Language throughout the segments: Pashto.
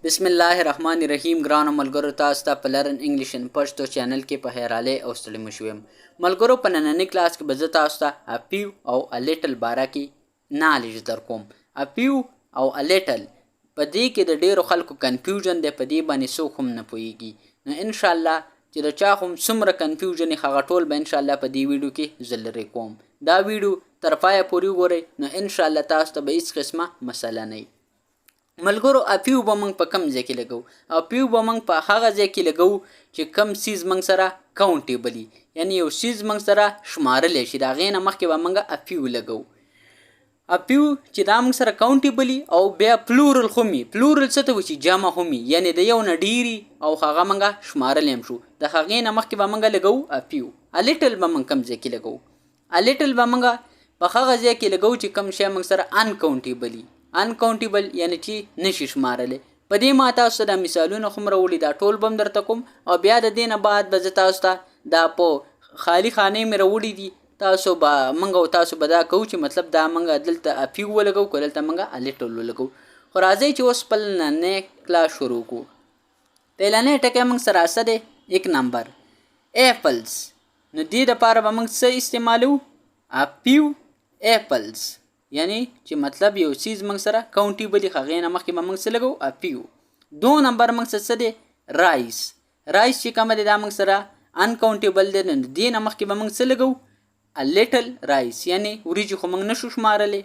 بسم الله الرحمن الرحیم. ګرانو ملګرو، تاسو ته په لرن انګلیش ان پښتو چینل کې په خیراله او ستړي مو یم. ملګرو، په نننۍ کلاس کې به زه تاسو ته ا فیو او ا لیټل باره کې نالج در کوم. ا فیو او ا لیټل په دې کې د ډیرو خلکو کنفیوژن دی، په دې باندې څوک هم نه پوهیږي. نو ان شاء الله چې د چا هم څومره کنفیوژن هغه ټول به ان شاء الله په دې ویډیو کې زه لرې کوم. دا ویډیو تر پایه پورې وګورئ، نو ان شاء الله تاسو ته به هیڅ قسمه مسله نه وي. ملګرو، اپیو به موږ په کم ځای کې لګو؟ اپیو به موږ په هغه ځای کې لګو چې کم سیز موږ سره کاونټیبل وي، یعنی یو سیز موږ سره شمارلی شي، د هغې نه مخکې به موږ اپیو لګو. اپیو چې دا موږ سره کاونټیبل وي او بیا پلورل هم وي. پلورل څه ته وایي؟ چې جمع هم وي، یعنی د یو نه ډیري او هغه موږ شمارلی هم شو. د هغې نه مخکې به موږ لګو اپیو. الیټل به موږ کم ځای کې لګو؟ الیټل به موږ په هغه ځای کې لګو چې کم شی موږ سره انکاونټیبل وي. انکاونټیبل یعنی چې نشي شمارلی. په دې ما تاسو ته د مثالونه هم راوړي، دا ټول به هم درته کوم او بیا د دې نه بعد به زه تاسو ته دا په خالی خانې مې راوړي دي، تاسو به موږ او تاسو به دا کوو چې مطلب دا موږ دلته اپیو ولګو که دلته موږ الیټل ولګو. خو راځئ چې اوس خپل نننی کلاس شروع کړو. پهلنی ټکی موږ سره څه دی؟ 1 نمبر ایپلز. نو دې دپاره به موږ څه استعمالو؟ اپیو ایپلز، یعنی چې مطلب یو چیز موږ سره کاونټیبل وي، هغې نه مخکې به موږ څه لګو؟ اپیو. 2 نمبر موږ سره څه دی؟ رایس. رایس چې کومه دی دا موږ سره انکاونټیبل دی، نو دې نه مخکې به موږ څه لګو؟ ا لیټل رایس، یعنی وریجې خو موږ نشو شمارلی.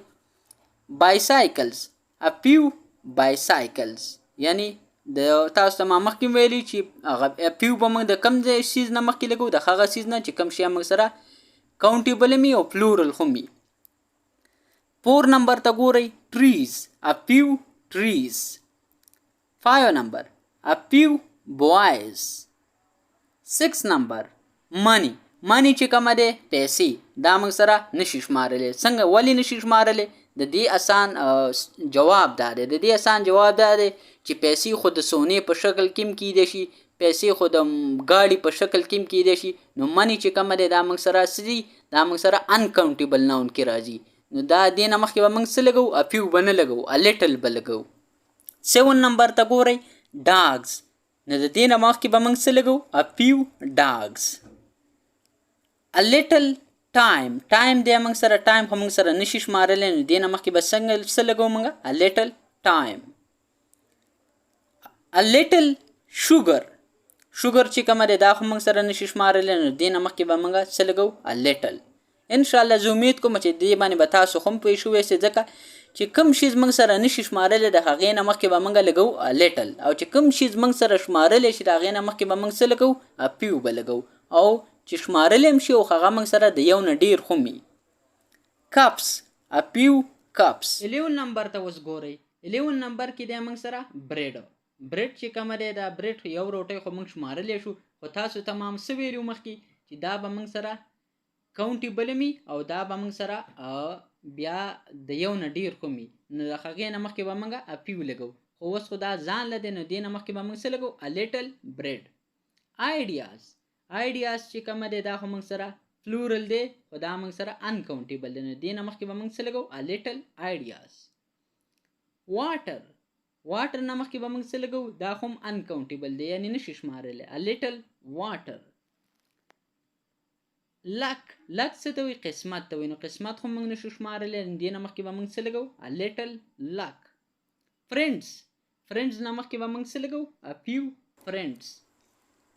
بایسایکلز. اپیو بایسایکلز، یعنی د تاسو ته ما مخکې ویلي چې هغه اپیو به موږ د کم ځای سیز نه مخکې لګو؟ د هغه سیز نه چې کم شی موږ سره کاونټیبل وي او پلورل هم وي. 4 نمبر ته ګورئ، ټریز. اپیو ټریز. 5 نمبر اپیو بوایز. 6 نمبر منی. منی چې کومه دی؟ پیسې. دا موږ سره نشي شمارلی. څنګه؟ ولې نشي شمارلی؟ د دې اسان جواب دا دی، د دې اسان جواب دا دی چې پیسې خو د سونې په شکل کې هم کیدی شي، پیسې خو د ګاډي په شکل کې هم کیدی شي. نو منی چې کومه دی دا موږ سره څه دي؟ دا موږ سره انکاونټیبل ناون کې راځي. نو دا دې نه مخکې به موږ څه لګو؟ اپیو به نه لګو، الیټل به لګو. 7 نمبر ته ګورئ، ډاګز. نو د دې نه مخکې به موږ څه لګو؟ اپیو ډاګز. الیټل ټایم. ټایم دی موږ سره، ټایم خو موږ سره نشي شمارلی، نو دې نه مخکې به څنګه څه لګو موږ؟ الیټل ټایم. الیټل شوګر. شوګر چې کومه دی دا خو موږ سره نشي شمارلی، نو دې نه مخکې به موږ څه لګو؟ الیټل. انشاءالله زه امید کوم چې دې باندې به تاسو هم پوه شوی یاست، ځکه چې کوم شیز موږ سره نشي شمارلی د هغې نه مخکې به موږ لګو الیټل، او چې کوم شیز موږ سره شمارلی شي د هغې نه مخکې به موږ څه لګو؟ اپیو به لګو، او چې شمارلی هم شي او هغه موږ سره د یو نه ډېر هم وي. کپس. اپیو کپس. 11 نمبر ته اوس ګورئ. 11 نمبر کې دی موږ سره بریډ. بریډ چې کومه دی دا بریډ یو روټۍ خو موږ شمارلی شو، خو تاسو ته ما هم څه ویلي مخکې چې دا به موږ سره کاونټیبل وي او دا به موږ سره بیا د یو نه ډېر هم وي. نو د هغې نه مخکې به موږ اپیو لګو، خو اوس خو دا ځان له دی، نو دې نه مخکې به موږ څه لګو؟ الیټل بریډ. آیډیاز. آیډیاز چې کومه دی دا خو موږ سره پلورل دی، خو دا موږ سره انکاونټیبل دی، نو دې نه مخکې به موږ څه لګو؟ الیټل آیډیاز. واټر. واټر نه مخکې به موږ څه لګو؟ دا خو هم انکاونټیبل دی، یعنی نشي شمارلی، الیټل واټر. لک. لک څه ته وایي؟ قسمت ته وایي، نو قسمت خو موږ نشو شمارلی، دې نه مخکې به موږ څه لګو؟ الیټل لک. فرینډز. فرینډز نه مخکې به موږ څه لګو؟ اپیو فرینډز.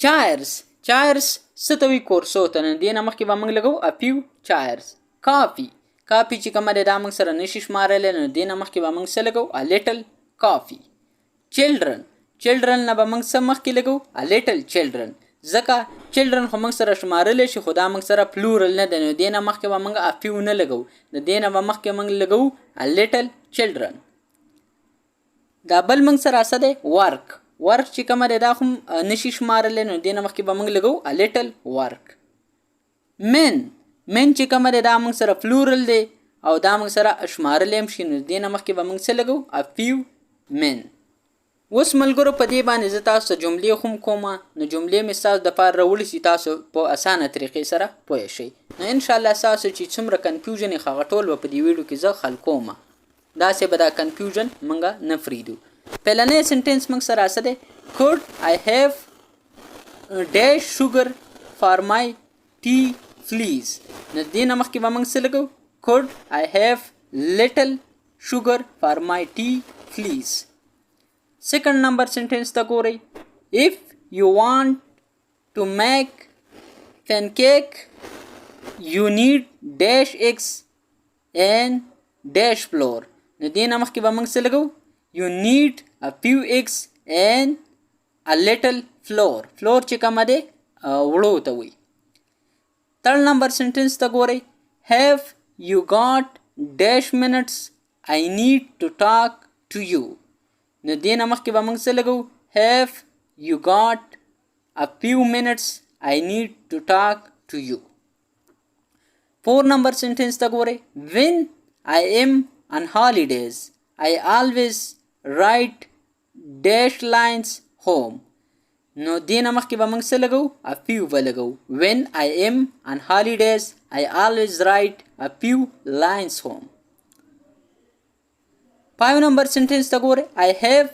چایرز. چایرز څه ته وایي؟ کورسو ته، نو دې نه مخکې به موږ لګو اپیو چایرز. کافي. کافي چې کومه دی دا موږ سره نشي شمارلی، نو دې نه مخکې به موږ څه لګو؟ الیټل کافي. چلډرن. چلډرن نه به موږ څه مخکې لګو؟ الیټل چلډرن، ځکه چلډرن خو موږ سره شمارلی شي، خو دا موږ سره پلورل نه دی، نو دې نه مخکې به موږ اپیو نه لګو، د دې نه به مخکې موږ لګو الیټل چلډرن. دا بل موږ سره څه دی؟ ورک. ورک چې کومه دی دا خو نشي شمارلی، نو دې نه مخکې به موږ لګو الیټل ورک. مین. مین چې کومه دی دا موږ سره پلورل دی او دا موږ سره شمارلی هم شي، نو دې نه مخکې به موږ څه لګو؟ اپیو مین. اوس ملګرو په دې باندې زه تاسو ته جملې هم کومه، نو جملې مې ستاسو دپاره راوړي چې تاسو په اسانه طریقې سره پوه شئ. نو انشاءالله ستاسو چې څومره کنفیوژن یې هغه ټول به په دې ویډیو کې زه حل کوم. داسې به دا کنفیوژن موږ نه پرېږدو. پهلنی سنټنس موږ سره څه دی could I have dash sugar for my tea please نو دې نه مخکې به موږ څه لګو could I have little sugar for my tea please second number sentence ته ګورئ if you want to make pancake you need dash eggs and dash flour نو دې نه مخکې به موږ څه لګو you need a few eggs and a little flour flour چې کومه دی وړو ته وایي third number sentence ته ګورئ have you got dash minutes I need to talk to you نو دې نه مخکې به موږ څه لګو have you got a few minutes I need to talk to you 4 number sentence ته ګورئ when I am on holidays I always write dash lines home نو دې نه مخکې به موږ څه لګو a few به لګو when I am on holidays I always write a few lines home 5 number sentence ته ګورئ I have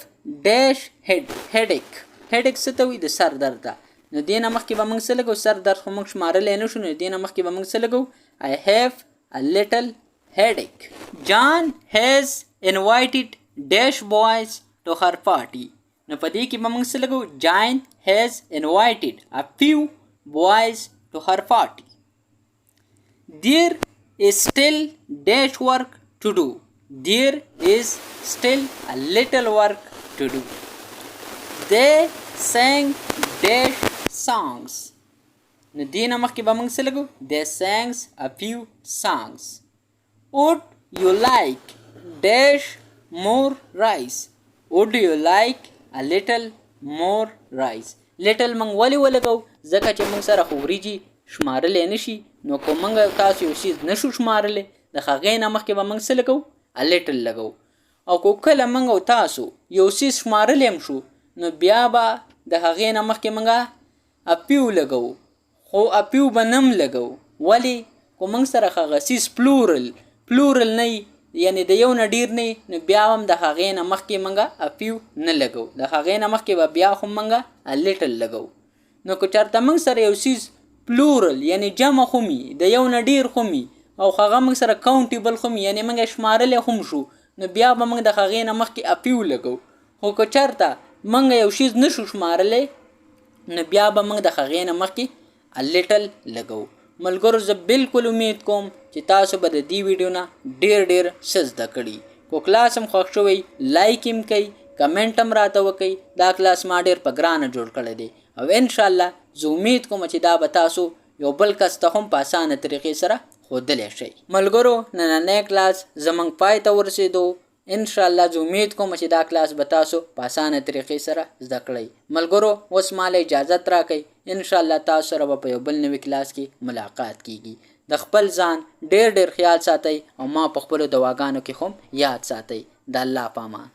dash headache headache څه ته وایي د سر درد ته نو دې نه مخکې به موږ څه لګو سر درد خو موږ شمارلی نه شو نو دې نه مخکې به موږ څه لګو I have a little headache John has invited dash boys to her party نو په دې کې به موږ څه لګو John has invited a few boys to her party there is still dash work to do there is still a little work to do they sang dash songs نو دې نه مخکې به موږ څه لګو they sang a few songs would you like dash more rice would you like a little more rice little موږ ولې ولګو ځکه چې موږ سره خو وریجې شمارلی نه شي نو که موږ تاسو یو څیز نه شو شمارلی د هغې نه مخکې به موږ څه لګو a little لګو او که کله موږ او تاسو یو څیز شمارلی هم شو نو بیا به د هغې نه مخکې موږ a few لګو خو a few به نه هم لګو ولې که موږ سره هغه څیز پلورل نه یعنی د یو نه ډیر نه نو بیا هم د هغې نه مخکې موږ a few نه لګو د هغې نه مخکې به بیا خو موږ a little لګو نو که چېرته موږ سره یو څیز پلورل یعنی جمع خو مي د یو نه ډیر خو مي او هغه موږ سره کاونټیبل خو مي یعنی موږ شمارلی هم شو نو بیا به موږ د هغې نه مخکې a few لګو خو که چېرته موږ یو شیز نه شو شمارلی نو بیا به موږ د هغې نه مخکې a little لګو ملګرو زه بالکل امید کوم چې تاسو به د دې ویډیو نه ډېر څه زده کړي کو کلاس هم خوښ شوی لایک هم کوئ کمنټ هم راته وکئ دا کلاس ما ډېر په ګرانه جوړ کړی دی او انشاءالله زه امید کوم چې دا به تاسو یو بل کس ته هم په اسانه طریقې سره ښودلی شئ ملګرو نننی کلاس زموږ پای ته ورسېدو انشاءالله زه امید کوم چې دا کلاس به تاسو په اسانه طریقې سره زده کړئ ملګرو اوس ماله اجازت راکئ انشاءالله تاسو سره به په یو بل نوي کلاس کې ملاقات کیږي د خپل ځان ډېر خیال ساتئ او ما په خپلو دواګانو کې هم یاد ساتئ د الله په امان